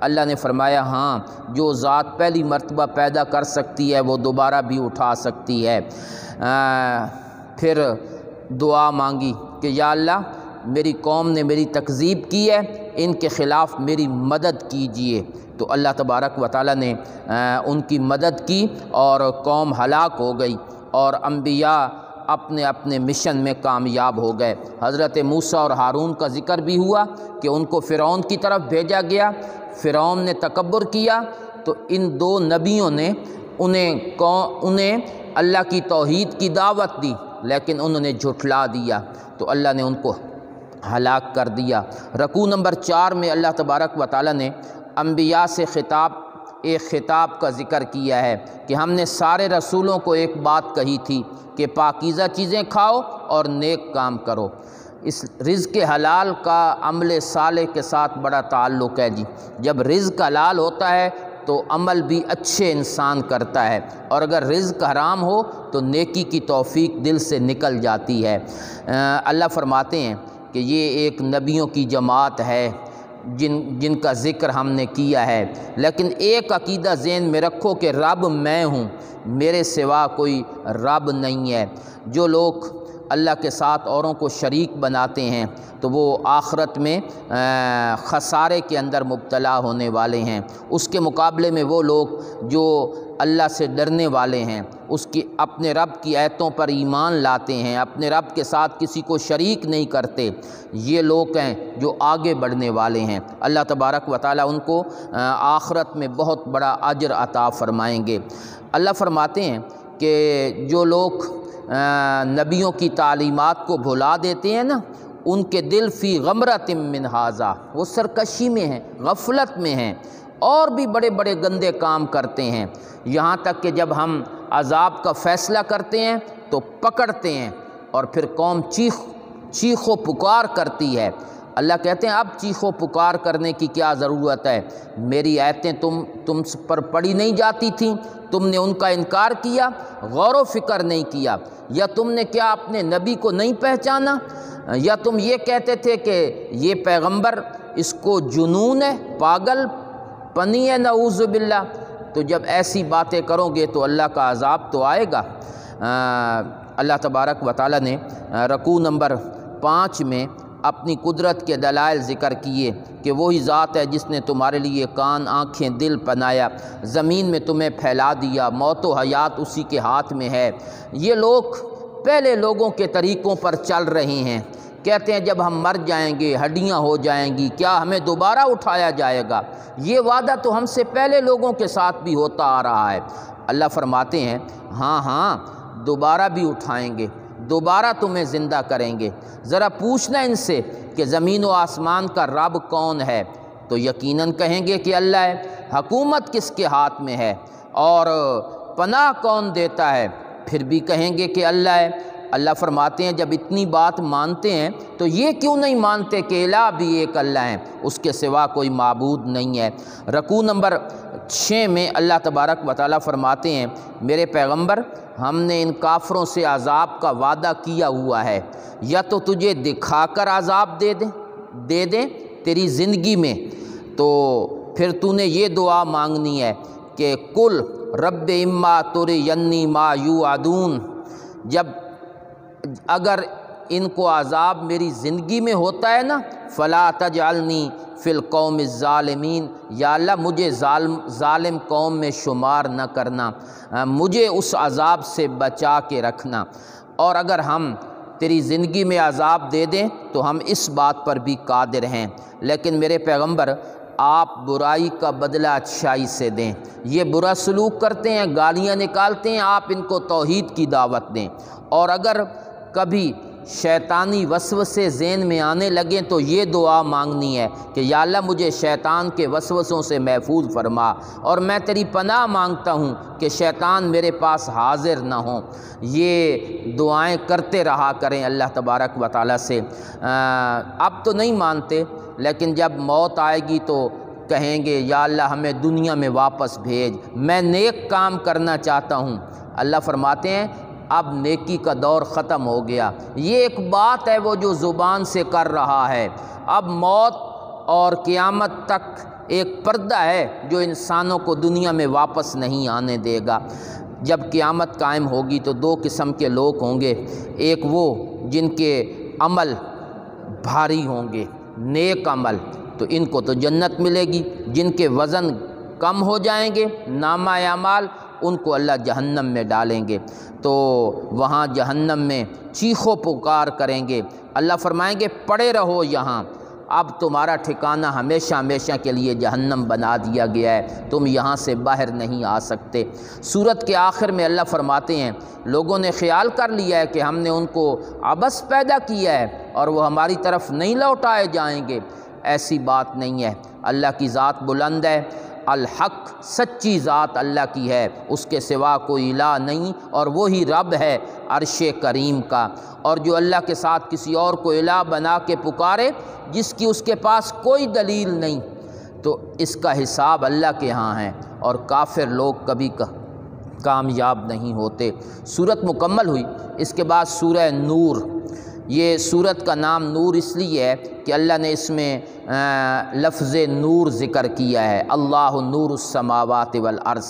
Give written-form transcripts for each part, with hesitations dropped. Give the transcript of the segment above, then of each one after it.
اللہ نے فرمایا ہاں، جو ذات پہلی مرتبہ پیدا کر سکتی ہے وہ دوبارہ بھی اٹھا سکتی ہے۔ پھر دعا مانگی کہ یا اللہ میری قوم نے میری تکذیب کی ہے، ان کے خلاف میری مدد کیجئے۔ تو اللہ تبارک و تعالیٰ نے ان کی مدد کی اور قوم ہلاک ہو گئی، اور انبیاء اپنے اپنے مشن میں کامیاب ہو گئے۔ حضرت موسیٰ اور ہارون کا ذکر بھی ہوا کہ ان کو فرعون کی طرف بھیجا گیا، فرعون نے تکبر کیا تو ان دو نبیوں نے انہیں اللہ کی توحید کی دعوت دی، لیکن انہوں نے جھٹلا دیا تو اللہ نے ان کو ہلاک کر دیا۔ رکوع نمبر 4 میں اللہ تبارک و تعالیٰ نے انبیاء سے ایک خطاب کا ذکر کیا ہے کہ ہم نے سارے رسولوں کو ایک بات کہی تھی کہ پاکیزہ چیزیں کھاؤ اور نیک کام کرو۔ اس رزق حلال کا عمل صالح کے ساتھ بڑا تعلق ہے جی۔ جب رزق حلال ہوتا ہے تو عمل بھی اچھے انسان کرتا ہے، اور اگر رزق حرام ہو تو نیکی کی توفیق دل سے نکل جاتی ہے۔ اللہ فرماتے ہیں کہ یہ ایک نبیوں کی جماعت ہے جن کا ذکر ہم نے کیا ہے، لیکن ایک عقیدہ ذہن میں رکھو کہ رب میں ہوں، میرے سوا کوئی رب نہیں ہے۔ جو لوگ اللہ کے ساتھ اوروں کو شریک بناتے ہیں تو وہ آخرت میں خسارے کے اندر مبتلا ہونے والے ہیں۔ اس کے مقابلے میں وہ لوگ جو اللہ سے ڈرنے والے ہیں، اپنے رب کی آیتوں پر ایمان لاتے ہیں، اپنے رب کے ساتھ کسی کو شریک نہیں کرتے، یہ لوگ ہیں جو آگے بڑھنے والے ہیں۔ اللہ تبارک و تعالیٰ ان کو آخرت میں بہت بڑا اجر عطا فرمائیں گے۔ اللہ فرماتے ہیں کہ جو لوگ نبیوں کی تعلیمات کو بھلا دیتے ہیں نا، ان کے دل فی غمرۃ من ھذا، وہ سرکشی میں ہیں، غفلت میں ہیں، اور بھی بڑے بڑے گندے کام کرتے ہیں، یہاں تک کہ جب ہم عذاب کا فیصلہ کرتے ہیں تو پکڑتے ہیں، اور پھر قوم چیخ و پکار کرتی ہے۔ اللہ کہتے ہیں اب چیخ و پکار کرنے کی کیا ضرورت ہے؟ میری آیتیں تم پر پڑھی نہیں جاتی تھیں، تم نے ان کا انکار کیا، غور و فکر نہیں کیا، یا تم نے کیا اپنے نبی کو نہیں پہچانا، یا تم یہ کہتے تھے کہ یہ پیغمبر اس کو جنون ہے، پاگل پنی ہے، نعوذ باللہ۔ تو جب ایسی باتیں کرو گے تو اللہ کا عذاب تو آئے گا۔ اللہ تبارک و تعالیٰ نے رکوع نمبر 5 میں اپنی قدرت کے دلائل ذکر کیے کہ وہی ذات ہے جس نے تمہارے لیے کان، آنکھیں، دل بنایا، زمین میں تمہیں پھیلا دیا، موت و حیات اسی کے ہاتھ میں ہے۔ یہ لوگ پہلے لوگوں کے طریقوں پر چل رہے ہیں، کہتے ہیں جب ہم مر جائیں گے، ہڈیاں ہو جائیں گی، کیا ہمیں دوبارہ اٹھایا جائے گا؟ یہ وعدہ تو ہم سے پہلے لوگوں کے ساتھ بھی ہوتا آ رہا ہے۔ اللہ فرماتے ہیں ہاں دوبارہ بھی اٹھائیں گے، دوبارہ تمہیں زندہ کریں گے۔ ذرا پوچھنا ان سے کہ زمین و آسمان کا رب کون ہے؟ تو یقیناً کہیں گے کہ اللہ ہے۔ حکومت کس کے ہاتھ میں ہے اور پناہ کون دیتا ہے؟ پھر بھی کہیں گے کہ اللہ ہے۔ اللہ فرماتے ہیں جب اتنی بات مانتے ہیں تو یہ کیوں نہیں مانتے کہ الہ بھی ایک اللہ ہے، اس کے سوا کوئی معبود نہیں ہے۔ رکوع نمبر 6 میں اللہ تبارک و تعالیٰ فرماتے ہیں میرے پیغمبر، ہم نے ان کافروں سے عذاب کا وعدہ کیا ہوا ہے، یا تو تجھے دکھا کر عذاب دے دیں تیری زندگی میں، تو پھر تو نے یہ دعا مانگنی ہے کہ کل رب اما ترینی ما یوعدون، اگر ان کو عذاب میری زندگی میں ہوتا ہے نا، فلا تجعلنی فی القوم الظالمین، یا اللہ مجھے ظالم قوم میں شمار نہ کرنا، مجھے اس عذاب سے بچا کے رکھنا۔ اور اگر ہم تیری زندگی میں عذاب دے دیں تو ہم اس بات پر بھی قادر ہیں، لیکن میرے پیغمبر آپ برائی کا بدلہ اچھائی سے دیں۔ یہ برا سلوک کرتے ہیں، گالیاں نکالتے ہیں، آپ ان کو توحید کی دعوت دیں۔ اور اگر کبھی شیطانی وسوسے ذہن میں آنے لگیں تو یہ دعا مانگنی ہے کہ یا اللہ مجھے شیطان کے وسوسوں سے محفوظ فرما، اور میں تیری پناہ مانگتا ہوں کہ شیطان میرے پاس حاضر نہ ہوں۔ یہ دعائیں کرتے رہا کریں اللہ تبارک و تعالیٰ سے۔ اب تو نہیں مانتے، لیکن جب موت آئے گی تو کہیں گے یا اللہ ہمیں دنیا میں واپس بھیج، میں نیک کام کرنا چاہتا ہوں۔ اللہ فرماتے ہیں اب نیکی کا دور ختم ہو گیا، یہ ایک بات ہے وہ جو زبان سے کر رہا ہے، اب موت اور قیامت تک ایک پردہ ہے جو انسانوں کو دنیا میں واپس نہیں آنے دے گا۔ جب قیامت قائم ہوگی تو دو قسم کے لوگ ہوں گے، ایک وہ جن کے عمل بھاری ہوں گے، نیک عمل، تو ان کو تو جنت ملے گی، جن کے وزن کم ہو جائیں گے نامہ اعمال، ان کو اللہ جہنم میں ڈالیں گے، تو وہاں جہنم میں چیخ و پکار کریں گے۔ اللہ فرمائیں گے پڑے رہو یہاں، اب تمہارا ٹھکانہ ہمیشہ ہمیشہ کے لیے جہنم بنا دیا گیا ہے، تم یہاں سے باہر نہیں آ سکتے۔ سورت کے آخر میں اللہ فرماتے ہیں لوگوں نے خیال کر لیا ہے کہ ہم نے ان کو عبث پیدا کیا ہے اور وہ ہماری طرف نہیں لوٹائے جائیں گے۔ ایسی بات نہیں ہے، اللہ کی ذات بلند ہے، الحق سچی ذات اللہ کی ہے، اس کے سوا کوئی الہ نہیں، اور وہی رب ہے عرش کریم کا۔ اور جو اللہ کے ساتھ کسی اور کو الہ بنا کے پکارے جس کی اس کے پاس کوئی دلیل نہیں، تو اس کا حساب اللہ کے ہاں ہے، اور کافر لوگ کبھی کامیاب نہیں ہوتے۔ سورت مکمل ہوئی، اس کے بعد سورہ نور۔ یہ سورت کا نام نور اس لیے ہے کہ اللہ نے اس میں لفظ نور ذکر کیا ہے، اللہ نور السماوات والارض۔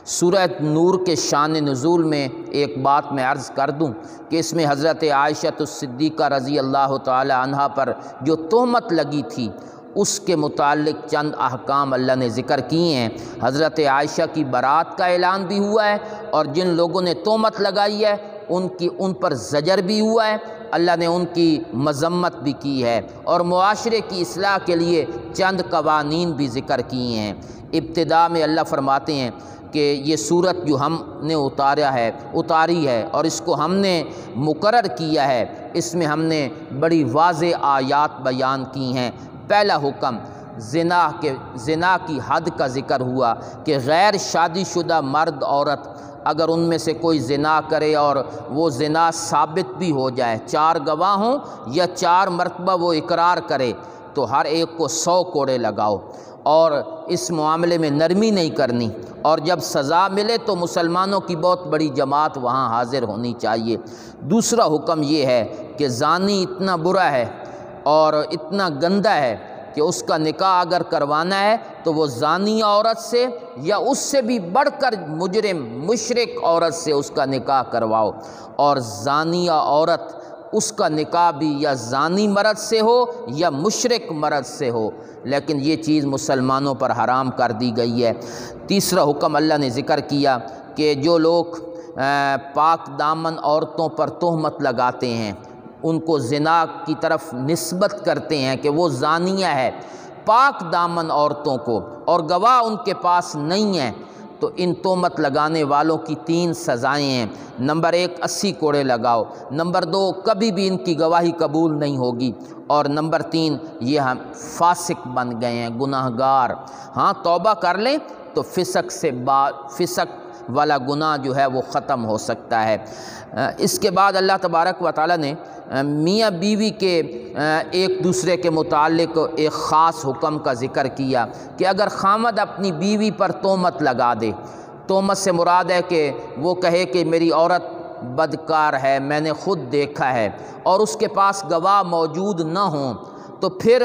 سورہ نور کے شان نزول میں ایک بات میں عرض کر دوں کہ اس میں حضرت عائشہ الصدیقہ رضی اللہ تعالی عنہا پر جو تہمت لگی تھی اس کے متعلق چند احکام اللہ نے ذکر کیے ہیں۔ حضرت عائشہ کی برات کا اعلان بھی ہوا ہے، اور جن لوگوں نے تہمت لگائی ہے ان پر زجر بھی ہوا ہے، اللہ نے ان کی مذمت بھی کی ہے، اور معاشرے کی اصلاح کے لیے چند قوانین بھی ذکر کیے ہیں۔ ابتدا میں اللہ فرماتے ہیں کہ یہ سورت جو ہم نے اتاری ہے اور اس کو ہم نے مقرر کیا ہے، اس میں ہم نے بڑی واضح آیات بیان کی ہیں۔ پہلا حکم زنا کی حد کا ذکر ہوا کہ غیر شادی شدہ مرد عورت اگر ان میں سے کوئی زنا کرے اور وہ زنا ثابت بھی ہو جائے، 4 گواہ ہوں یا 4 مرتبہ وہ اقرار کرے، تو ہر ایک کو 100 کوڑے لگاؤ، اور اس معاملے میں نرمی نہیں کرنی، اور جب سزا ملے تو مسلمانوں کی بہت بڑی جماعت وہاں حاضر ہونی چاہیے۔ دوسرا حکم یہ ہے کہ زانی اتنا برا ہے اور اتنا گندا ہے کہ اس کا نکاح اگر کروانا ہے تو وہ زانی عورت سے یا اس سے بھی بڑھ کر مجرم مشرک عورت سے اس کا نکاح کرواؤ، اور زانیہ عورت اس کا نکاح بھی یا زانی مرد سے ہو یا مشرک مرد سے ہو، لیکن یہ چیز مسلمانوں پر حرام کر دی گئی ہے۔ تیسرا حکم اللہ نے ذکر کیا کہ جو لوگ پاک دامن عورتوں پر تہمت لگاتے ہیں، ان کو زنا کی طرف نسبت کرتے ہیں کہ وہ زانیہ ہے، پاک دامن عورتوں کو، اور گواہ ان کے پاس نہیں ہیں، تو ان تہمت لگانے والوں کی 3 سزائیں ہیں۔ نمبر 1 80 کوڑے لگاؤ، نمبر 2 کبھی بھی ان کی گواہی قبول نہیں ہوگی، اور نمبر 3 یہ ہم فاسق بن گئے ہیں، گناہ گار۔ ہاں توبہ کر لیں تو فسق والا گناہ جو ہے وہ ختم ہو سکتا ہے۔ اس کے بعد اللہ تبارک و تعالی نے میاں بیوی کے ایک دوسرے کے متعلق ایک خاص حکم کا ذکر کیا کہ اگر خامد اپنی بیوی پر تہمت لگا دے، تہمت سے مراد ہے کہ وہ کہے کہ میری عورت بدکار ہے، میں نے خود دیکھا ہے، اور اس کے پاس گواہ موجود نہ ہوں، تو پھر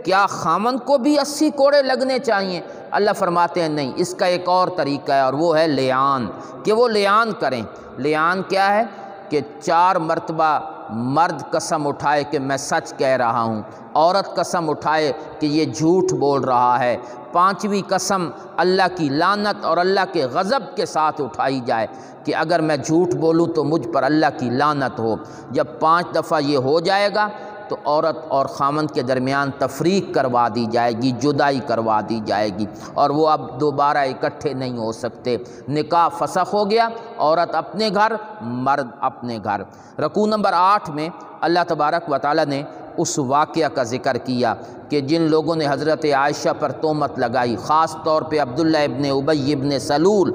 کیا خامن کو بھی 80 کوڑے لگنے چاہیے؟ اللہ فرماتے ہیں نہیں، اس کا ایک اور طریقہ ہے، اور وہ ہے لعان، کہ وہ لعان کریں۔ لعان کیا ہے؟ کہ 4 مرتبہ مرد قسم اٹھائے کہ میں سچ کہہ رہا ہوں، عورت قسم اٹھائے کہ یہ جھوٹ بول رہا ہے، 5ویں قسم اللہ کی لعنت اور اللہ کے غضب کے ساتھ اٹھائی جائے کہ اگر میں جھوٹ بولوں تو مجھ پر اللہ کی لعنت ہو۔ جب 5 دفعہ یہ ہو جائے گا تو عورت اور خامند کے درمیان تفریق کروا دی جائے گی، جدائی کروا دی جائے گی، اور وہ اب دوبارہ اکٹھے نہیں ہو سکتے۔ نکاح فسخ ہو گیا، عورت اپنے گھر، مرد اپنے گھر۔ رکوع نمبر 8 میں اللہ تبارک و تعالی نے اس واقعہ کا ذکر کیا کہ جن لوگوں نے حضرت عائشہ پر تہمت لگائی، خاص طور پہ عبداللہ ابن ابی ابن سلول،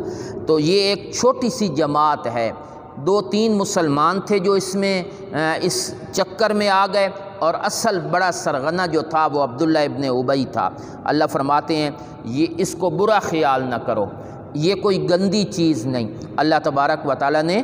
تو یہ ایک چھوٹی سی جماعت ہے، 2-3 مسلمان تھے جو اس چکر میں آ گئے، اور اصل بڑا سرغنہ جو تھا وہ عبداللہ ابن ابی تھا۔ اللہ فرماتے ہیں یہ اس کو برا خیال نہ کرو، یہ کوئی گندی چیز نہیں، اللہ تبارک و تعالیٰ نے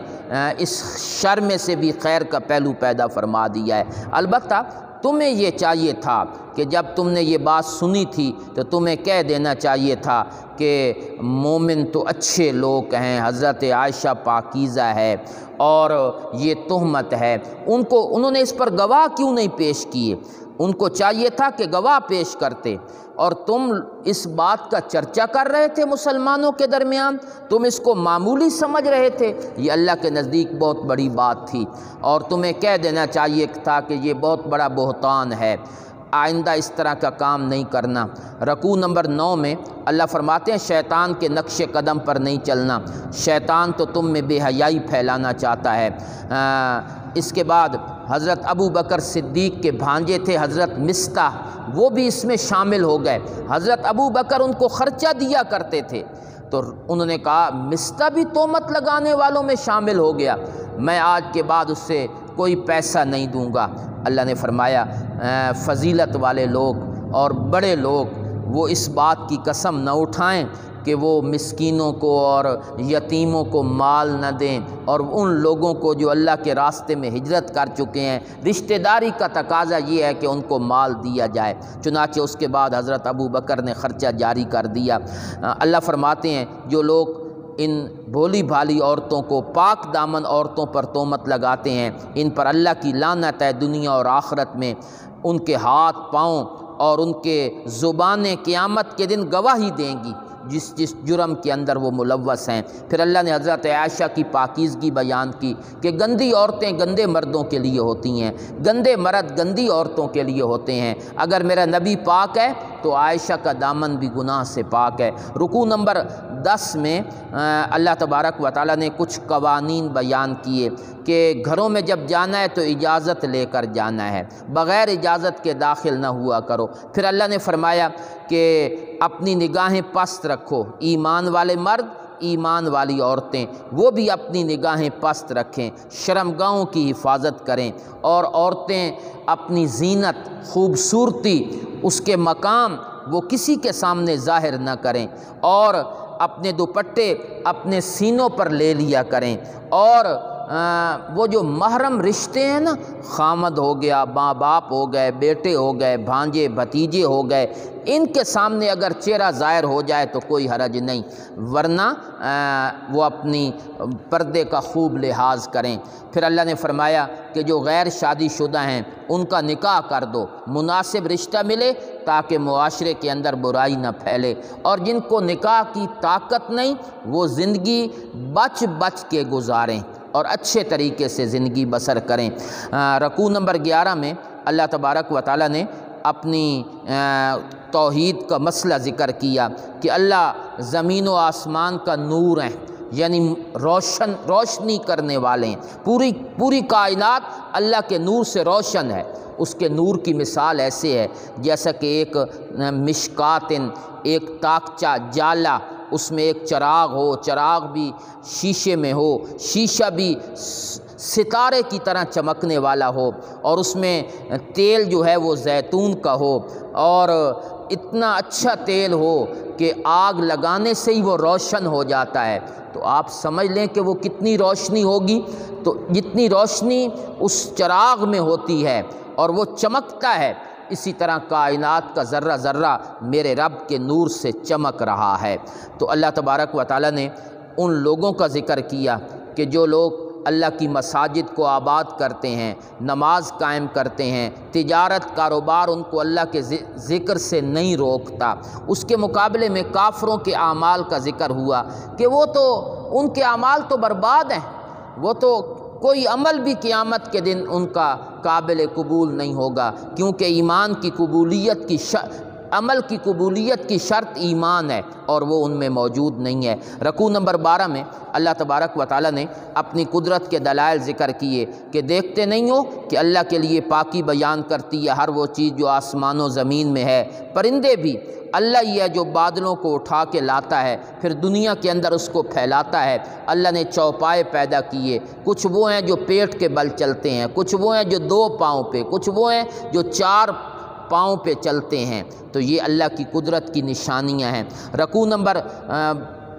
اس شر میں سے بھی خیر کا پہلو پیدا فرما دیا ہے۔ البتہ تمہیں یہ چاہیے تھا کہ جب تم نے یہ بات سنی تھی تو تمہیں کہہ دینا چاہیے تھا کہ مومن تو اچھے لوگ ہیں، حضرت عائشہ پاکیزہ ہے اور یہ تہمت ہے۔ انہوں نے اس پر گواہ کیوں نہیں پیش کیے؟ ان کو چاہیے تھا کہ گواہ پیش کرتے، اور تم اس بات کا چرچا کر رہے تھے مسلمانوں کے درمیان، تم اس کو معمولی سمجھ رہے تھے۔ یہ اللہ کے نزدیک بہت بڑی بات تھی، اور تمہیں کہہ دینا چاہیے تھا کہ یہ بہت بڑا بہتان ہے، آئندہ اس طرح کا کام نہیں کرنا۔ رکوع نمبر 9 میں اللہ فرماتے ہیں شیطان کے نقش قدم پر نہیں چلنا، شیطان تو تم میں بے حیائی پھیلانا چاہتا ہے۔ اس کے بعد حضرت ابو بکر صدیق کے بھانجے تھے حضرت مصطح، وہ بھی اس میں شامل ہو گئے۔ حضرت ابو بکر ان کو خرچہ دیا کرتے تھے، تو انہوں نے کہا مصطح بھی تہمت لگانے والوں میں شامل ہو گیا، میں آج کے بعد اس سے کوئی پیسہ نہیں دوں گا۔ اللہ نے فرمایا فضیلت والے لوگ اور بڑے لوگ وہ اس بات کی قسم نہ اٹھائیں کہ وہ مسکینوں کو اور یتیموں کو مال نہ دیں، اور ان لوگوں کو جو اللہ کے راستے میں ہجرت کر چکے ہیں رشتہ داری کا تقاضا یہ ہے کہ ان کو مال دیا جائے۔ چنانچہ اس کے بعد حضرت ابو بکر نے خرچہ جاری کر دیا۔ اللہ فرماتے ہیں جو لوگ ان بھولی بھالی عورتوں کو، پاک دامن عورتوں پر تہمت لگاتے ہیں، ان پر اللہ کی لعنت ہے دنیا اور آخرت میں۔ ان کے ہاتھ پاؤں اور ان کے زبانیں قیامت کے دن گواہی دیں گی جس جرم کے اندر وہ ملوث ہیں۔ پھر اللہ نے حضرت عائشہ کی پاکیزگی بیان کی کہ گندی عورتیں گندے مردوں کے لیے ہوتی ہیں، گندے مرد گندی عورتوں کے لیے ہوتے ہیں، اگر میرا نبی پاک ہے تو عائشہ کا دامن بھی گناہ سے پاک ہے۔ رکوع نمبر 10 میں اللہ تبارک و تعالیٰ نے کچھ قوانین بیان کیے کہ گھروں میں جب جانا ہے تو اجازت لے کر جانا ہے، بغیر اجازت کے داخل نہ ہوا کرو۔ پھر اللہ نے فرمایا کہ اپنی نگاہیں پست رکھو، ایمان والے مرد، ایمان والی عورتیں وہ بھی اپنی نگاہیں پست رکھیں، شرمگاہوں کی حفاظت کریں، اور عورتیں اپنی زینت، خوبصورتی، اس کے مقام وہ کسی کے سامنے ظاہر نہ کریں، اور اپنے دوپٹے اپنے سینوں پر لے لیا کریں، اور وہ جو محرم رشتے ہیں نا، خامد ہو گیا، ماں باپ ہو گئے، بیٹے ہو گئے، بھانجے بھتیجے ہو گئے، ان کے سامنے اگر چہرہ ظاہر ہو جائے تو کوئی حرج نہیں، ورنہ وہ اپنی پردے کا خوب لحاظ کریں۔ پھر اللہ نے فرمایا کہ جو غیر شادی شدہ ہیں ان کا نکاح کر دو، مناسب رشتہ ملے تاکہ معاشرے کے اندر برائی نہ پھیلے، اور جن کو نکاح کی طاقت نہیں وہ زندگی بچ بچ کے گزاریں اور اچھے طریقے سے زندگی بسر کریں۔ رکوع نمبر 11 میں اللہ تبارک و تعالیٰ نے اپنی توحید کا مسئلہ ذکر کیا کہ اللہ زمین و آسمان کا نور ہے، یعنی روشنی کرنے والے ہیں، پوری کائنات اللہ کے نور سے روشن ہے۔ اس کے نور کی مثال ایسے ہے جیسا کہ ایک مشکاتن، ایک طاقچہ جالا، اس میں ایک چراغ ہو، چراغ بھی شیشے میں ہو، شیشہ بھی ستارے کی طرح چمکنے والا ہو، اور اس میں تیل جو ہے وہ زیتون کا ہو، اور اتنا اچھا تیل ہو کہ آگ لگانے سے ہی وہ روشن ہو جاتا ہے۔ تو آپ سمجھ لیں کہ وہ کتنی روشنی ہوگی، تو جتنی روشنی اس چراغ میں ہوتی ہے اور وہ چمکتا ہے، اسی طرح کائنات کا ذرہ ذرہ میرے رب کے نور سے چمک رہا ہے۔ تو اللہ تبارک و تعالیٰ نے ان لوگوں کا ذکر کیا کہ جو لوگ اللہ کی مساجد کو آباد کرتے ہیں، نماز قائم کرتے ہیں، تجارت کاروبار ان کو اللہ کے ذکر سے نہیں روکتا۔ اس کے مقابلے میں کافروں کے اعمال کا ذکر ہوا کہ وہ تو ان کے اعمال تو برباد ہیں، وہ تو کوئی عمل بھی قیامت کے دن ان کا قابل قبول نہیں ہوگا، کیونکہ ایمان کی قبولیت عمل کی قبولیت کی شرط ایمان ہے، اور وہ ان میں موجود نہیں ہے۔ رکوع نمبر 12 میں اللہ تبارک و تعالیٰ نے اپنی قدرت کے دلائل ذکر کیے کہ دیکھتے نہیں ہو کہ اللہ کے لیے پاکی بیان کرتی ہے ہر وہ چیز جو آسمان و زمین میں ہے، پرندے بھی اللہ ہی ہے جو بادلوں کو اٹھا کے لاتا ہے، پھر دنیا کے اندر اس کو پھیلاتا ہے۔ اللہ نے چوپائے پیدا کیے، کچھ وہ ہیں جو پیٹ کے بل چلتے ہیں، کچھ وہ ہیں جو 2 پاؤں پہ، کچھ وہ ہیں جو 4 پاؤں پہ چلتے ہیں، تو یہ اللہ کی قدرت کی نشانیاں ہیں۔ رکوع نمبر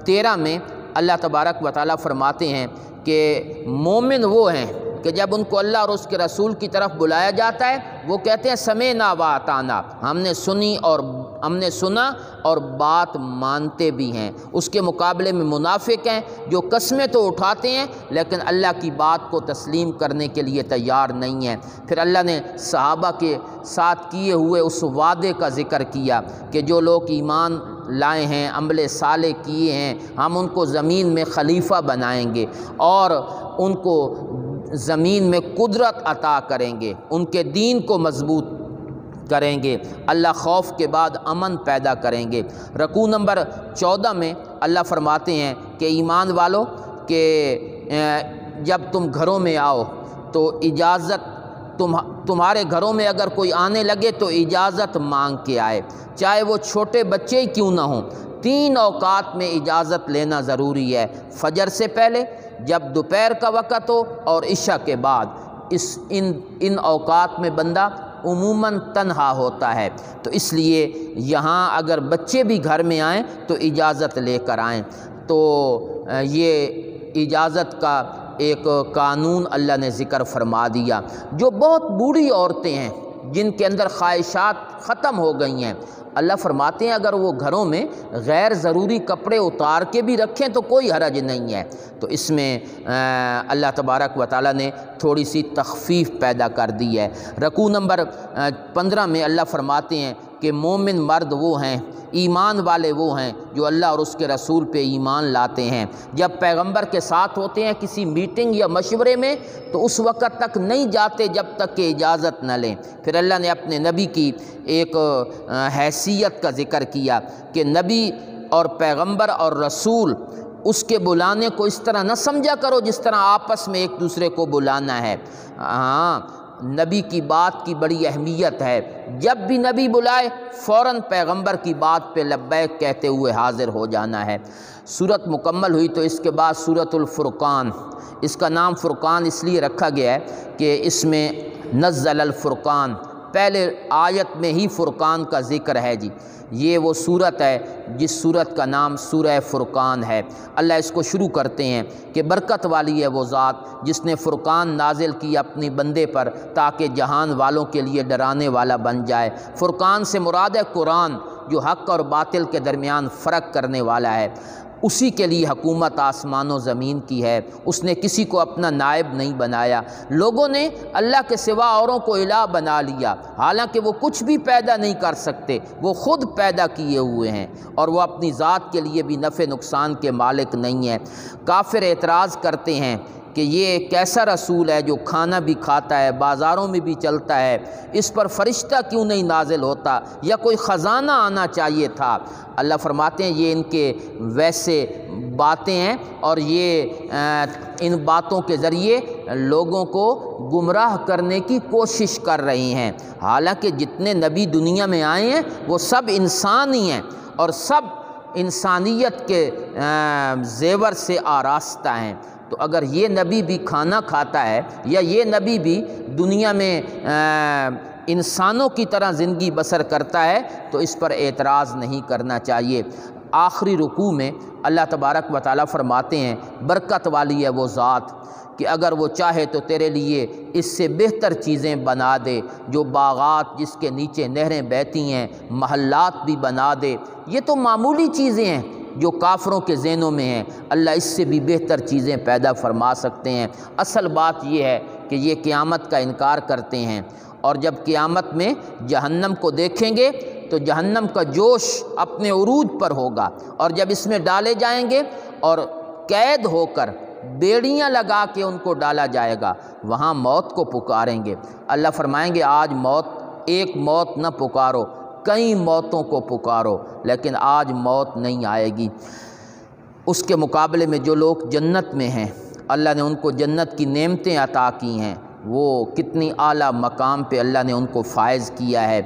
13 میں اللہ تبارک و تعالیٰ فرماتے ہیں کہ مومن وہ ہیں، کہ جب ان کو اللہ اور اس کے رسول کی طرف بلایا جاتا ہے وہ کہتے ہیں سمعنا و اطعنا، ہم نے سنا اور بات مانتے بھی ہیں۔ اس کے مقابلے میں منافق ہیں جو قسمیں تو اٹھاتے ہیں لیکن اللہ کی بات کو تسلیم کرنے کے لیے تیار نہیں ہیں۔ پھر اللہ نے صحابہ کے ساتھ کیے ہوئے اس وعدے کا ذکر کیا کہ جو لوگ ایمان لائے ہیں، عمل صالح کیے ہیں، ہم ان کو زمین میں خلیفہ بنائیں گے اور ان کو زمین میں قدرت عطا کریں گے، ان کے دین کو مضبوط کریں گے، اللہ خوف کے بعد امن پیدا کریں گے۔ رکوع نمبر 14 میں اللہ فرماتے ہیں کہ ایمان والو کہ جب تم گھروں میں آؤ تو اجازت تمہارے گھروں میں اگر کوئی آنے لگے تو اجازت مانگ کے آئے، چاہے وہ چھوٹے بچے ہی کیوں نہ ہوں۔ 3 اوقات میں اجازت لینا ضروری ہے، فجر سے پہلے، جب دوپہر کا وقت ہو اور عشاء کے بعد۔ ان اوقات میں بندہ عموماً تنہا ہوتا ہے، تو اس لیے یہاں اگر بچے بھی گھر میں آئیں تو اجازت لے کر آئیں۔ تو یہ اجازت کا ایک قانون اللہ نے ذکر فرما دیا۔ جو بہت بوڑھی عورتیں ہیں جن کے اندر خواہشات ختم ہو گئی ہیں، اللہ فرماتے ہیں اگر وہ گھروں میں غیر ضروری کپڑے اتار کے بھی رکھیں تو کوئی حرج نہیں ہے۔ تو اس میں اللہ تبارک و تعالیٰ نے تھوڑی سی تخفیف پیدا کر دی ہے۔ رکوع نمبر 15 میں اللہ فرماتے ہیں کہ مومن مرد وہ ہیں، ایمان والے وہ ہیں جو اللہ اور اس کے رسول پہ ایمان لاتے ہیں، جب پیغمبر کے ساتھ ہوتے ہیں کسی میٹنگ یا مشورے میں تو اس وقت تک نہیں جاتے جب تک کہ اجازت نہ لیں۔ پھر اللہ نے اپنے نبی کی ایک حیثیت کا ذکر کیا کہ نبی اور پیغمبر اور رسول اس کے بلانے کو اس طرح نہ سمجھا کرو جس طرح آپس میں ایک دوسرے کو بلانا ہے۔ ہاں، نبی کی بات کی بڑی اہمیت ہے، جب بھی نبی بلائے فوراً پیغمبر کی بات پہ لبیک کہتے ہوئے حاضر ہو جانا ہے۔ سورت مکمل ہوئی تو اس کے بعد سورت الفرقان، اس کا نام فرقان اس لیے رکھا گیا ہے کہ اس میں نزل الفرقان، پہلے آیت میں ہی فرقان کا ذکر ہے جی۔ یہ وہ صورت ہے جس صورت کا نام سورہ فرقان ہے۔ اللہ اس کو شروع کرتے ہیں کہ برکت والی ہے وہ ذات جس نے فرقان نازل کی اپنی بندے پر تاکہ جہان والوں کے لیے ڈرانے والا بن جائے۔ فرقان سے مراد ہے قرآن جو حق اور باطل کے درمیان فرق کرنے والا ہے۔ اسی کے لیے حکومت آسمان و زمین کی ہے، اس نے کسی کو اپنا نائب نہیں بنایا۔ لوگوں نے اللہ کے سوا اوروں کو الہ بنا لیا، حالانکہ وہ کچھ بھی پیدا نہیں کر سکتے، وہ خود پیدا کیے ہوئے ہیں اور وہ اپنی ذات کے لیے بھی نفع نقصان کے مالک نہیں ہیں۔ کافر اعتراض کرتے ہیں کہ یہ کیسا رسول ہے جو کھانا بھی کھاتا ہے، بازاروں میں بھی چلتا ہے، اس پر فرشتہ کیوں نہیں نازل ہوتا یا کوئی خزانہ آنا چاہیے تھا۔ اللہ فرماتے ہیں یہ ان کے ویسے باتیں ہیں اور یہ ان باتوں کے ذریعے لوگوں کو گمراہ کرنے کی کوشش کر رہی ہیں، حالانکہ جتنے نبی دنیا میں آئے ہیں وہ سب انسان ہی ہیں اور سب انسانیت کے زیور سے آراستہ ہیں۔ تو اگر یہ نبی بھی کھانا کھاتا ہے یا یہ نبی بھی دنیا میں انسانوں کی طرح زندگی بسر کرتا ہے تو اس پر اعتراض نہیں کرنا چاہیے۔ آخری رکوع میں اللہ تبارک و تعالیٰ فرماتے ہیں برکت والی ہے وہ ذات کہ اگر وہ چاہے تو تیرے لیے اس سے بہتر چیزیں بنا دے، جو باغات جس کے نیچے نہریں بہتی ہیں، محلات بھی بنا دے۔ یہ تو معمولی چیزیں ہیں جو کافروں کے ذہنوں میں ہیں، اللہ اس سے بھی بہتر چیزیں پیدا فرما سکتے ہیں۔ اصل بات یہ ہے کہ یہ قیامت کا انکار کرتے ہیں، اور جب قیامت میں جہنم کو دیکھیں گے تو جہنم کا جوش اپنے عروج پر ہوگا، اور جب اس میں ڈالے جائیں گے اور قید ہو کر بیڑیاں لگا کے ان کو ڈالا جائے گا، وہاں موت کو پکاریں گے۔ اللہ فرمائیں گے آج ایک موت نہ پکارو، کئی موتوں کو پکارو، لیکن آج موت نہیں آئے گی۔ اس کے مقابلے میں جو لوگ جنت میں ہیں اللہ نے ان کو جنت کی نعمتیں عطا کی ہیں، وہ کتنی اعلیٰ مقام پہ اللہ نے ان کو فائز کیا ہے۔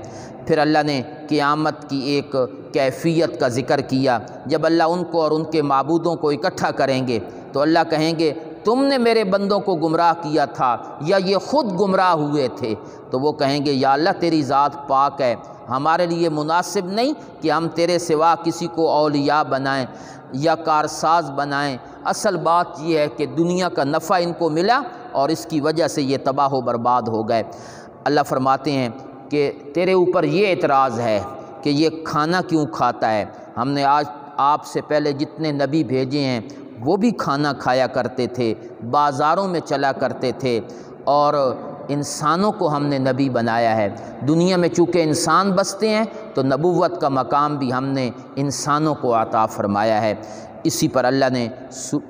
پھر اللہ نے قیامت کی ایک کیفیت کا ذکر کیا، جب اللہ ان کو اور ان کے معبودوں کو اکٹھا کریں گے تو اللہ کہیں گے تم نے میرے بندوں کو گمراہ کیا تھا یا یہ خود گمراہ ہوئے تھے؟ تو وہ کہیں گے یا اللہ تیری ذات پاک ہے، ہمارے لیے مناسب نہیں کہ ہم تیرے سوا کسی کو اولیاء بنائیں یا کارساز بنائیں، اصل بات یہ ہے کہ دنیا کا نفع ان کو ملا اور اس کی وجہ سے یہ تباہ و برباد ہو گئے۔ اللہ فرماتے ہیں کہ تیرے اوپر یہ اعتراض ہے کہ یہ کھانا کیوں کھاتا ہے؟ ہم نے آج آپ سے پہلے جتنے نبی بھیجے ہیں وہ بھی کھانا کھایا کرتے تھے، بازاروں میں چلا کرتے تھے، اور انسانوں کو ہم نے نبی بنایا ہے۔ دنیا میں چونکہ انسان بستے ہیں تو نبوت کا مقام بھی ہم نے انسانوں کو عطا فرمایا ہے۔ اسی پر اللہ نے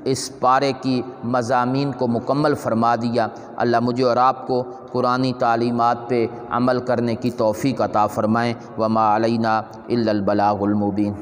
اس پارے کی مضامین کو مکمل فرما دیا۔ اللہ مجھے اور آپ کو قرآنی تعلیمات پہ عمل کرنے کی توفیق عطا فرمائیں۔ وما علینا الا البلاغ المبین۔